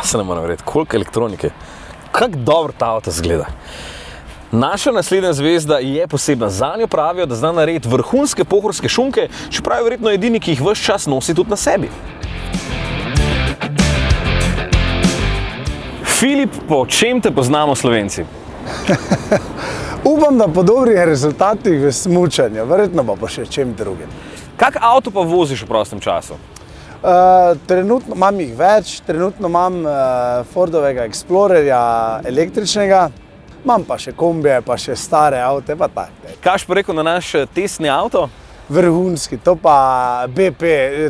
Se ne moram verjeti, koliko elektronike. Kako dobro ta avto zgleda. Naša naslednja zvezda je posebna. Zanjo pravijo, da zna narediti vrhunske pohorske šunke, čeprav je verjetno edini, ki jih ves čas nosi tudi na sebi. Filip, po čem te poznamo Slovenci? Upam, da po dobrih rezultatih v smučanju, verjetno pa še čem drugim. Kak avto pa voziš v prostem času? Trenutno imam jih več, trenutno imam Fordovega Explorerja električnega, imam pa še kombije, pa še stare avte, pa tako. Kaj pa rekel na naš testni avto? Vrhunski, to pa BP.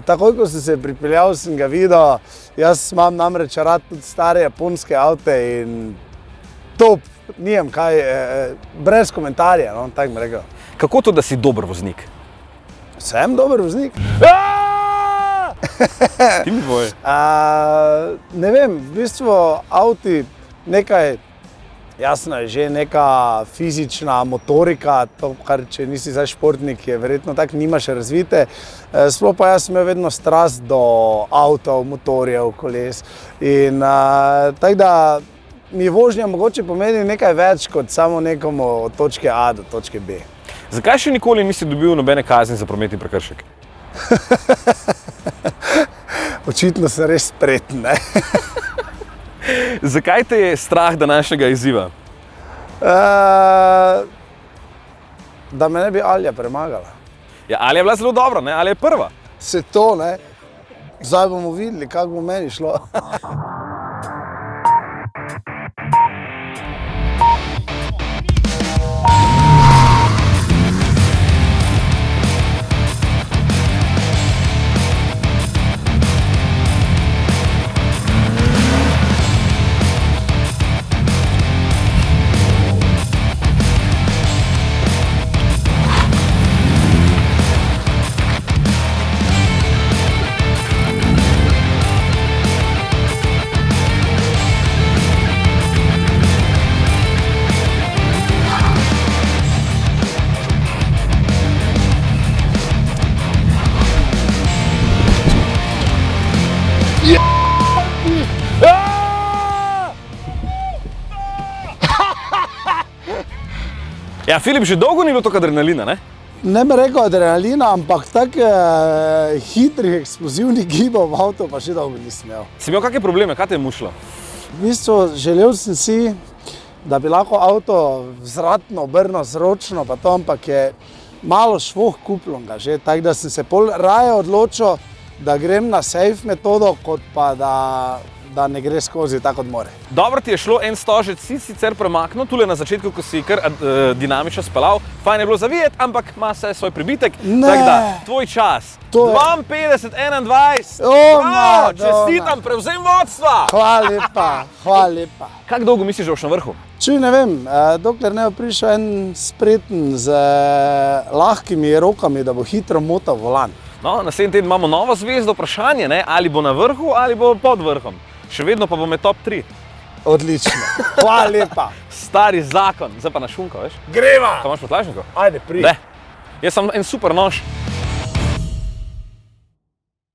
Takoj, ko sem se pripeljal, sem ga videl, jaz imam namreč rad tudi stare japonske avte in top, nijem kaj, brez komentarja, no, tako bi rekel. Kako to, da si dober voznik? Sem dober voznik. Ti mi boj. Ne vem, v bistvu avti nekaj, jasno je že neka fizična motorika, to, kar če nisi zdaj športnik, je verjetno tako nimaš razvite. Sploh pa jaz sem imel vedno strast do avtov, motorjev, koles. In tako da mi vožnja mogoče pomeni nekaj več kot samo nekomu od točke A do točke B. Zakaj še nikoli nisi dobil nobene kazni za prometni prekršek? Očitno sem res spreten, ne? Zakaj te je strah današnjega izziva? Da me ne bi Alja premagala. Ja, Alja je bila zelo dobra, ne? Alja je prva. Se to, ne? Zdaj bomo videli, kako bo meni šlo. Ja, Filip, že dolgo ni bilo toliko adrenalina, ne? Ne bi rekel adrenalina, ampak tako hitrih, eksplozivnih gibov v avtu pa še dolgo nisem imel. Si imel kakšne probleme, kaj te je mušilo? V bistvu želel sem si, da bi lahko avto vzvratno obrnil zročno, pa to, ampak je malo švoh kuplonga že, tako da sem se pol raje odločil, da grem na safe metodo, kot pa da ne gre skozi tako kot more. Dobro ti je šlo, en stožec si sicer premaknil, tule na začetku, ko si kar dinamično spelal, fajn je bilo zavijeti, ampak ima vse svoj pribitek. Tako da, tvoj čas, 52-21, čestitam, prevzem vodstva! Hvala lepa, hvala lepa. Kako dolgo misliš, da boš na vrhu? Čuj, ne vem, dokler ne bo prišel en spreten z lahkimi rokami, da bo hitro motal volan. No, naslednji teden imamo novo zvezdo, vprašanje, ne? Ali bo na vrhu ali bo pod vrhom. Še vedno pa bo med top 3. Odlično. Hvala lepa. Stari zakon. Zdaj pa na šunko, veš? Greva! Pa imaš prtljažnikov? Ajde, pridi. Jaz sem en super nož.